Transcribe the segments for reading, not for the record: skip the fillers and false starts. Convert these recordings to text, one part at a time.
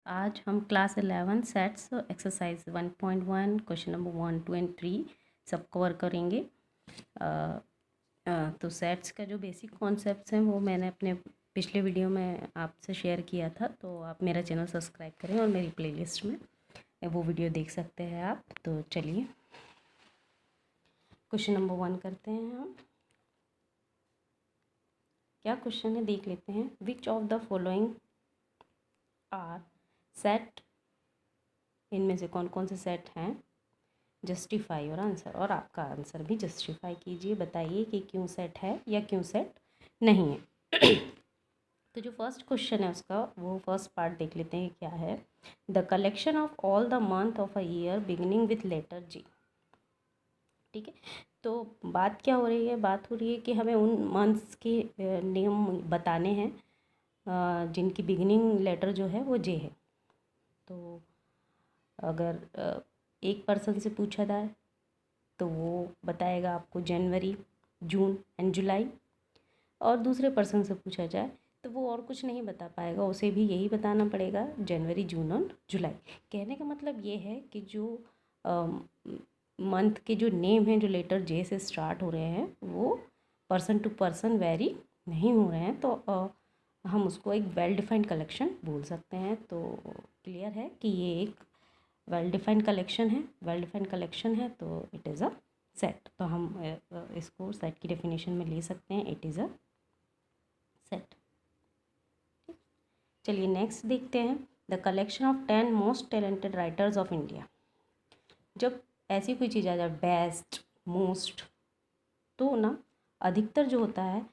आज हम class 11 sets exercise 1.1 question number 1, 2 and 3 सब कवर करेंगे। तो सेट्स का जो बेसिक कॉन्सेप्ट्स हैं वो मैंने अपने पिछले वीडियो में आपसे शेयर किया था, तो आप मेरा चैनल सब्सक्राइब करें और मेरी प्लेलिस्ट में वो वीडियो देख सकते हैं आप। तो चलिए क्वेश्चन नंबर 1 करते हैं हम। क्या क्वेश्चन है देख लेते हैं। Which of the following are set, इनमें से कौन कौन से सेट हैं। जस्टिफाई योर आंसर, और आपका आंसर भी जस्टिफाई कीजिए, बताइए कि क्यों सेट है या क्यों सेट नहीं है। तो जो फर्स्ट क्वेश्चन है उसका वो फर्स्ट पार्ट देख लेते हैं क्या है। The collection of all the month of a year beginning with letter G. ठीक है, तो बात क्या हो रही है, बात हो रही है कि हमें उन मंथ्स के नेम बताने हैं जिनकी बिगिनिंग लेटर जो है वो जे है। तो अगर एक पर्सन से पूछा जाए तो वो बताएगा आपको जनवरी, जून एंड जुलाई, और दूसरे पर्सन से पूछा जाए तो वो और कुछ नहीं बता पाएगा, उसे भी यही बताना पड़ेगा जनवरी, जून और जुलाई। कहने का मतलब ये है कि जो मंथ के जो नेम हैं जो लेटर जे से स्टार्ट हो रहे हैं वो पर्सन टू पर्सन वेरी नहीं हो रहे हैं, तो हम उसको एक वेल डिफाइंड कलेक्शन बोल सकते हैं। तो क्लियर है कि ये एक वेल डिफाइंड कलेक्शन है, वेल डिफाइंड कलेक्शन है, तो इट इज़ अ सेट। तो हम इसको सेट की डेफिनेशन में ले सकते हैं, इट इज़ अ सेट। चलिए नेक्स्ट देखते हैं। The collection of 10 most talented writers of India. जब ऐसी कोई चीज़ आ जाए बेस्ट, मोस्ट, तो ना अधिकतर जो होता है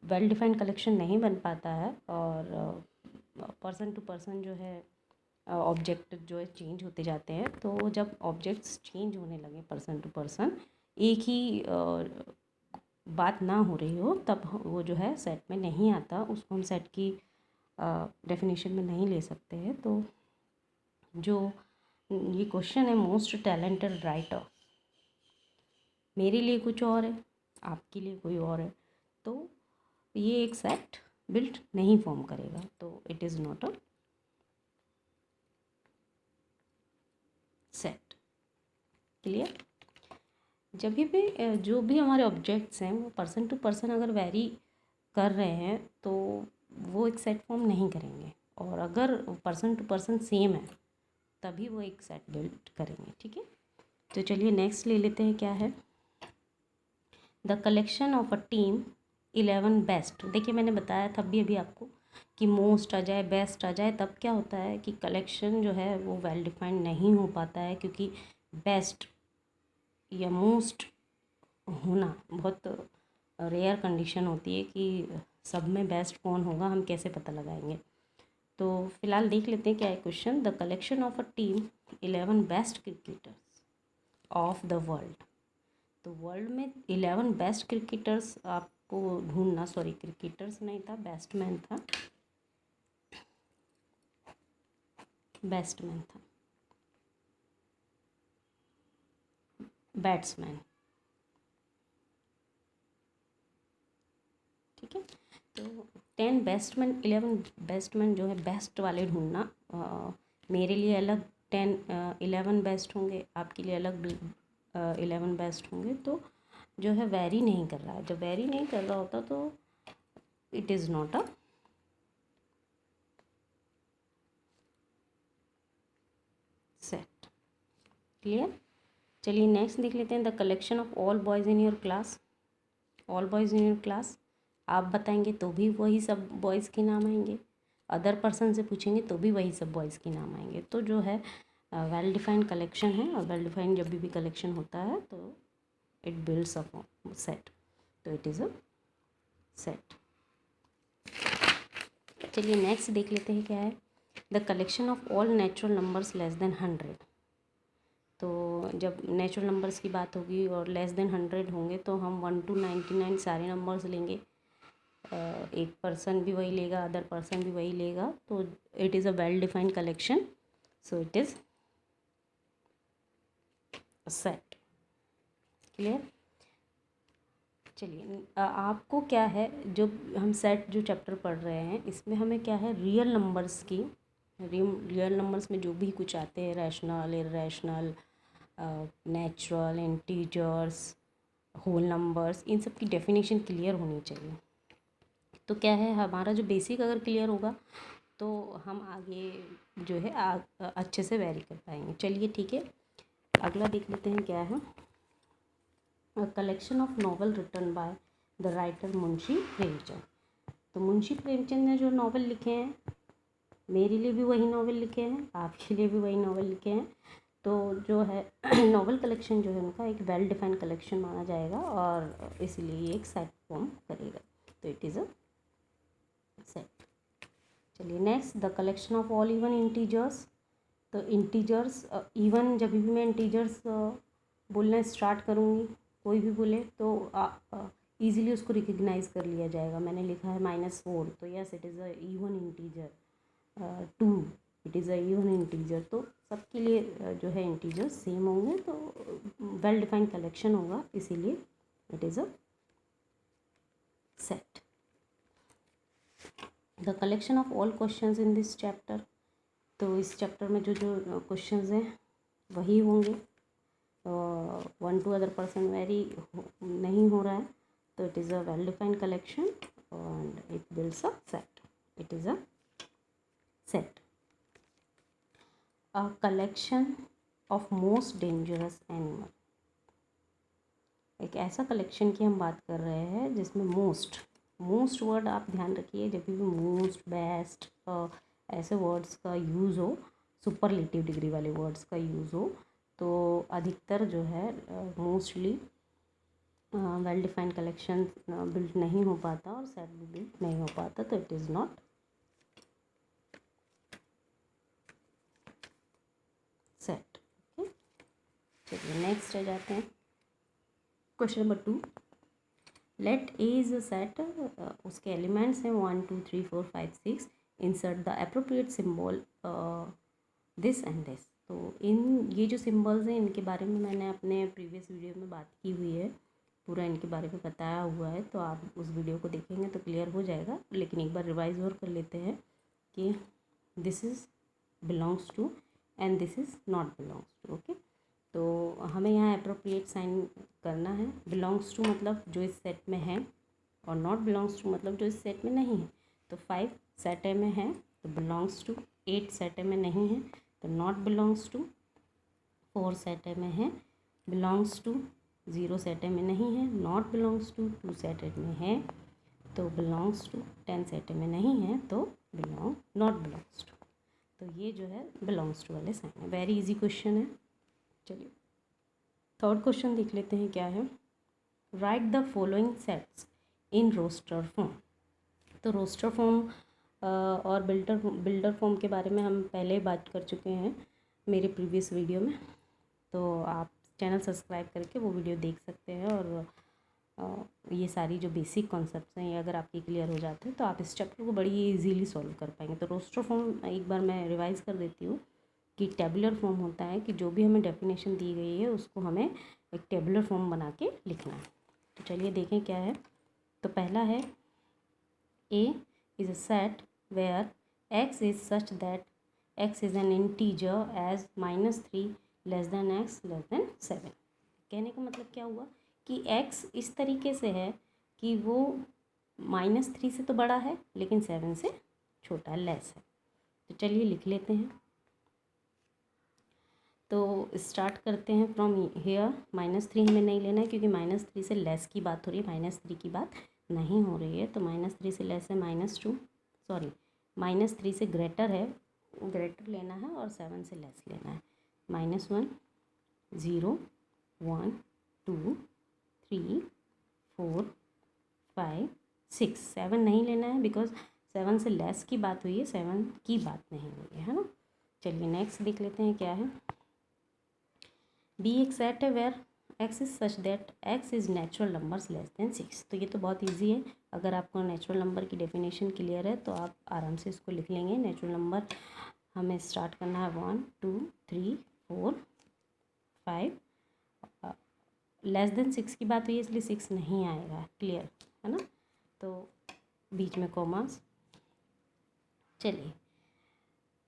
वेल डिफाइंड कलेक्शन नहीं बन पाता है, और पर्सन टू पर्सन जो है ऑब्जेक्ट जो है चेंज होते जाते हैं। तो जब ऑब्जेक्ट्स चेंज होने लगे पर्सन टू पर्सन, एक ही बात ना हो रही हो, तब वो जो है सेट में नहीं आता, उसको हम सेट की डेफिनेशन में नहीं ले सकते हैं। तो जो ये क्वेश्चन है मोस्ट टैलेंटेड राइटर, मेरे लिए कुछ और है, आपके लिए कोई और है, तो ये एक सेट बिल्ट नहीं फॉर्म करेगा, तो it is not a set. Clear. जब भी जो भी हमारे ऑब्जेक्ट्स हैं वो पर्सन टू पर्सन अगर वेरी कर रहे हैं तो वो एक सेट फॉर्म नहीं करेंगे, और अगर पर्सन टू पर्सन सेम है तभी वो एक सेट बिल्ड करेंगे। ठीक है, तो चलिए नेक्स्ट ले लेते हैं क्या है। The collection of a team 11 best. देखिए मैंने बताया था अभी आपको कि मोस्ट आ जाए, बेस्ट आ जाए, तब क्या होता है कि कलेक्शन जो है वो वेल डिफाइंड नहीं हो पाता है, क्योंकि बेस्ट या मोस्ट होना बहुत रेयर कंडीशन होती है कि सब में बेस्ट कौन होगा, हम कैसे पता लगाएंगे। तो फिलहाल देख लेते हैं क्या है question. The collection of a team 11 best cricketers of the world. तो वर्ल्ड में 11 बेस्ट क्रिकेटर्स आपको ढूंढना, सॉरी क्रिकेटर्स नहीं था, बैट्समैन था, बैट्समैन था, बैट्समैन। ठीक है, तो 10 बेस्टमैन, 11 बेस्टमैन जो है बेस्ट वाले ढूंढना। मेरे लिए अलग 11 बेस्ट होंगे, आपके लिए अलग 11 बेस्ट होंगे, तो जो है वेरी नहीं कर रहा है। जब वेरी नहीं कर रहा होता तो it is not a set. Clear. चलिए नेक्स्ट देख लेते हैं। The collection of all boys in your class. All boys in your class आप बताएंगे तो भी वही सब बॉयज़ के नाम आएंगे, अदर पर्सन से पूछेंगे तो भी वही सब बॉयज़ के नाम आएंगे। तो जो है वेल डिफाइंड कलेक्शन है, और वेल डिफाइंड जब भी कलेक्शन होता है तो इट बिल्ड्स अ सेट, तो इट इज़ अ सेट। चलिए नेक्स्ट देख लेते हैं क्या है। The collection of all natural numbers less then 100। तो जब नेचुरल नंबर्स की बात होगी और लेस देन 100 होंगे तो हम 1 to 99 सारे नंबर्स लेंगे, एक पर्सन भी वही लेगा, अदर पर्सन भी वही लेगा, तो it is a well defined collection, so it is set. Clear. चलिए आपको क्या है, जो हम सेट जो चैप्टर पढ़ रहे हैं इसमें हमें क्या है, रियल नंबर्स की रियल नंबर्स में जो भी कुछ आते हैं, rational, irrational, natural, integers, whole numbers, इन सब की डेफिनेशन क्लियर होनी चाहिए। तो क्या है, हमारा जो बेसिक अगर क्लियर होगा तो हम आगे जो है अच्छे से वेरी कर पाएंगे। चलिए ठीक है, अगला देख लेते हैं क्या है। A collection of novel written by the writer Munshi Premchand. तो मुंशी प्रेमचंद ने जो नॉवल लिखे हैं, मेरे लिए भी वही नॉवल लिखे हैं, आपके लिए भी वही नॉवल लिखे हैं। तो जो है नॉवल कलेक्शन जो है उनका एक वेल डिफाइंड कलेक्शन माना जाएगा और इसलिए ये एक सेट फॉर्म करेगा। तो इट इज़ अ सेट। चलिए next, the collection of all even integers. तो इंटीजर्स इवन, जब भी मैं इंटीजर्स बोलना स्टार्ट करूँगी, कोई भी बोले तो ईजिली उसको रिकग्नाइज कर लिया जाएगा। मैंने लिखा है -4, तो yes it is a even integer. 2 it is a even integer. तो सबके लिए जो है इंटीजर सेम होंगे, तो वेल डिफाइंड कलेक्शन होगा, इसीलिए it is a set. The collection of all questions in this chapter. तो इस चैप्टर में जो जो क्वेश्चंस हैं वही होंगे, 1 to अदर पर्सन वेरी नहीं हो रहा है। तो it is a well defined collection and it builds a set. It is a set. A collection of most dangerous animal. एक ऐसा कलेक्शन की हम बात कर रहे हैं जिसमें मोस्ट वर्ड आप ध्यान रखिए, जब भी मोस्ट, बेस्ट ऐसे वर्ड्स का यूज़ हो, सुपरलेटिव डिग्री वाले वर्ड्स का यूज़ हो, तो अधिकतर जो है mostly well defined collection build नहीं हो पाता और सेट भी बिल्ड नहीं हो पाता। तो it is not set. Okay, चलिए नेक्स्ट रह जाते हैं। Question number 2, let A is a set. उसके एलिमेंट्स हैं 1 2 3 4 5 6। Insert the appropriate symbol this and this. तो ये जो सिम्बल्स हैं इनके बारे में मैंने अपने प्रीवियस वीडियो में बात की हुई है, पूरा इनके बारे में बताया हुआ है, तो आप उस वीडियो को देखेंगे तो क्लियर हो जाएगा। लेकिन एक बार रिवाइज और कर लेते हैं कि this is belongs to and this is not belongs to. Okay, तो हमें यहाँ अप्रोप्रिएट साइन करना है। बिलोंग्स टू मतलब जो इस सेट में है, और नॉट बिलोंग्स टू मतलब जो इस सेट में नहीं है। तो 5 सेट ए में है तो बिलोंग्स टू, 8 सेट ए में नहीं है तो not belongs to, 4 set A में है बिलोंग्स टू, 0 सेट ए में नहीं है not belongs to, 2 set A में है तो बिलोंग्स टू, 10 सेट ए में नहीं है तो नॉट बिलोंग्स टू। तो ये जो है बिलोंग्स टू वाले साइन है। वेरी इजी क्वेश्चन है। चलिए थर्ड क्वेश्चन देख लेते हैं क्या है। Write the following sets in roster form. तो रोस्टर फॉर्म और बिल्डर फॉर्म के बारे में हम पहले बात कर चुके हैं मेरे प्रीवियस वीडियो में, तो आप चैनल सब्सक्राइब करके वो वीडियो देख सकते हैं। और ये सारी जो बेसिक कॉन्सेप्ट्स हैं ये अगर आपके क्लियर हो जाते हैं तो आप इस चैप्टर को बड़ी इजीली सॉल्व कर पाएंगे। तो रोस्टर फॉर्म एक बार मैं रिवाइज़ कर देती हूँ कि टेबुलर फॉर्म होता है कि जो भी हमें डेफिनेशन दी गई है उसको हमें एक टेबुलर फॉर्म बना के लिखना है। तो चलिए देखें क्या है। तो पहला है A is a set where x is such that x is an integer as -3 less than x less than 7। कहने का मतलब क्या हुआ कि x इस तरीके से है कि वो -3 से तो बड़ा है लेकिन 7 से छोटा, लेस है। तो चलिए लिख लेते हैं। तो स्टार्ट करते हैं फ्रॉम हेयर। -3 हमें नहीं लेना है क्योंकि -3 से लेस की बात हो रही है, -3 की बात नहीं हो रही है। तो -3 से लेस है -2, सॉरी -3 से ग्रेटर है, ग्रेटर लेना है और 7 से लेस लेना है। -1 0 1 2 3 4 5 6, 7 नहीं लेना है बिकॉज 7 से लेस की बात हुई है, 7 की बात नहीं हुई है ना। चलिए नेक्स्ट देख लेते हैं क्या है। बी एक सेट है where x is such that x is natural numbers less than 6। तो ये तो बहुत इजी है, अगर आपको नेचुरल नंबर की डेफिनेशन क्लियर है तो आप आराम से इसको लिख लेंगे। नेचुरल नंबर हमें स्टार्ट करना है 1 2 3 4 5। लेस देन 6 की बात हुई है इसलिए 6 नहीं आएगा, क्लियर है ना। तो बीच में कॉमास। चलिए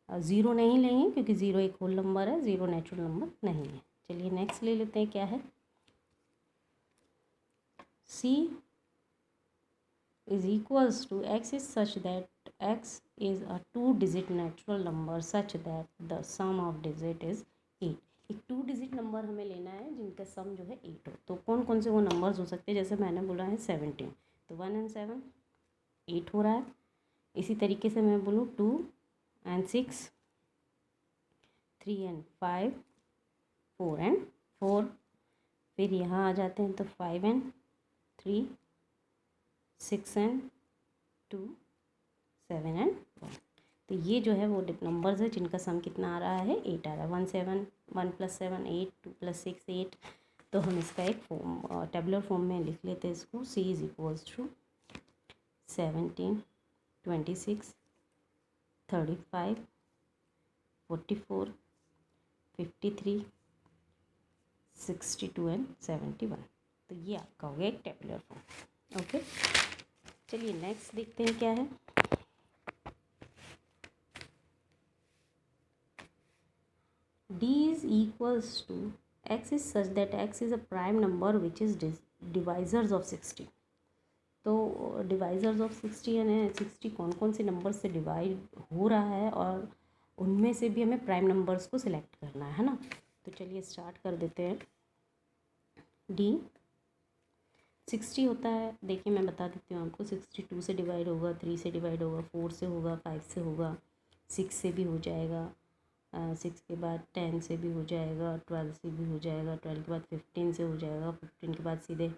ज़ीरो नहीं लेंगे क्योंकि ज़ीरो एक होल नंबर है, ज़ीरो नेचुरल नंबर नहीं है। चलिए नेक्स्ट ले लेते हैं, क्या है, C is equals to x is such that x is a 2-digit natural number such that the sum of digit is 8। एक 2-digit नंबर हमें लेना है जिनका सम जो है 8 हो। तो कौन कौन से वो नंबर्स हो सकते हैं, जैसे मैंने बोला है 17, तो 1 and 7 8 हो रहा है। इसी तरीके से मैं बोलूँ 2 and 6, 3 and 5, 4 and 4। फिर यहाँ आ जाते हैं तो 5 and 3, 6 and 2, 7 and 1। तो ये जो है वो नंबर्स है जिनका सम कितना आ रहा है, 8 आ रहा है। 1 7, 1 + 7 8, 2 + 6 8। तो हम इसका एक फॉर्म टेबुलर फॉर्म में लिख लेते हैं इसको। C is equals to 17, 26, 35, 44, 53, 62 and 71। तो ये आपका हो गया एक टेबुलर फॉर्म। ओके, चलिए नेक्स्ट देखते हैं क्या है। D is equals to x is such that x is a prime number which is divisors of 60। तो डिवाइजर्स ऑफ 60 यानी 60 कौन कौन से नंबर से डिवाइड हो रहा है और उनमें से भी हमें प्राइम नंबर्स को सिलेक्ट करना है ना। तो चलिए स्टार्ट कर देते हैं। D 60 होता है, देखिए मैं बता देती हूँ आपको। 62 से डिवाइड होगा, 3 से डिवाइड होगा, 4 से होगा, 5 से होगा, 6 से भी हो जाएगा, 6 के बाद 10 से भी हो जाएगा, 12 से भी हो जाएगा, 12 के बाद 15 से हो जाएगा, 15 के बाद सीधे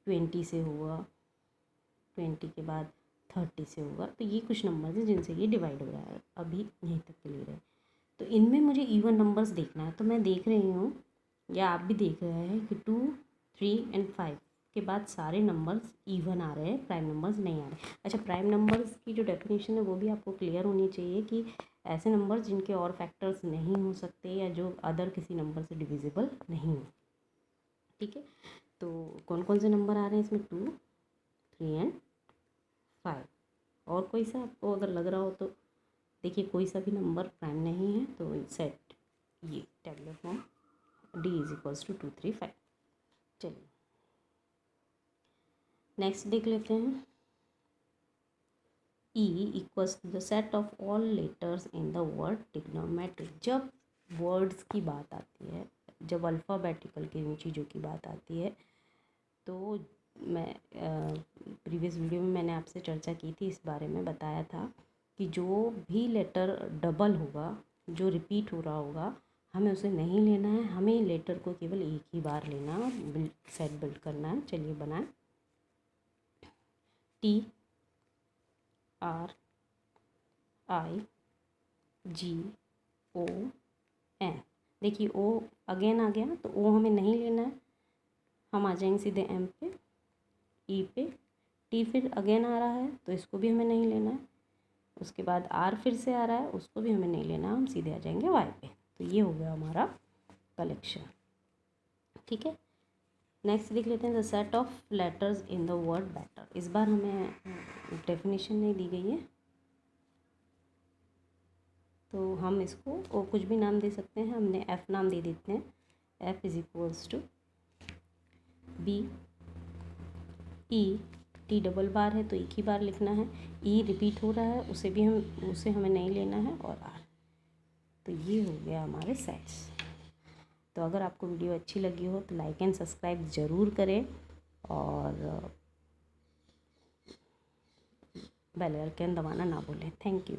20 से होगा, 20 के बाद 30 से होगा। तो ये कुछ नंबर्स हैं जिनसे ये डिवाइड हो रहा है, अभी यहीं तक क्लियर है। तो इनमें मुझे इवन नंबर्स देखना है, तो मैं देख रही हूँ या आप भी देख रहे हैं कि 2, 3 and 5 के बाद सारे नंबर्स इवन आ रहे हैं, प्राइम नंबर्स नहीं आ रहे। अच्छा, प्राइम नंबर्स की जो डेफिनेशन है वो भी आपको क्लियर होनी चाहिए कि ऐसे नंबर्स जिनके और फैक्टर्स नहीं हो सकते या जो अदर किसी नंबर से डिविजिबल नहीं हो। ठीक है, तो कौन कौन से नंबर आ रहे हैं इसमें, 2, 3 and 5। और कोई सा आपको अगर लग रहा हो तो देखिए, कोई सा भी नंबर प्राइम नहीं है तो सेट ये tabular form D is equals to 2, 3, 5। चलिए नेक्स्ट देख लेते हैं। E equals to the set of all letters in the word trigonometric. जब वर्ड्स की बात आती है, जब अल्फ़ाबेटिकल की इन चीज़ों की बात आती है, तो मैं प्रीवियस वीडियो में मैंने आपसे चर्चा की थी, इस बारे में बताया था कि जो भी लेटर डबल होगा, जो रिपीट हो रहा होगा, हमें उसे नहीं लेना है, हमें लेटर को केवल एक ही बार लेना है, सेट बिल्ड करना है। चलिए बनाएं। T R I G O N। देखिए O अगेन आ गया, तो O हमें नहीं लेना है, हम आ जाएंगे सीधे M पे, E पे। T फिर अगेन आ रहा है तो इसको भी हमें नहीं लेना है। उसके बाद R फिर से आ रहा है, उसको भी हमें नहीं लेना, हम सीधे आ जाएंगे Y पे। तो ये हो गया हमारा कलेक्शन। ठीक है, नेक्स्ट देख लेते हैं, the set of letters in the word better. इस बार हमें डेफिनेशन नहीं दी गई है, तो हम इसको कुछ भी नाम दे सकते हैं। हमने F नाम दे देते हैं। F is equals to B E T double bar है तो एक ही बार लिखना है। E रिपीट हो रहा है, उसे हमें नहीं लेना है, और R। तो ये हो गया हमारे सेट्स। तो अगर आपको वीडियो अच्छी लगी हो तो लाइक एंड सब्सक्राइब ज़रूर करें और बेल आइकन दबाना ना भूलें। Thank you.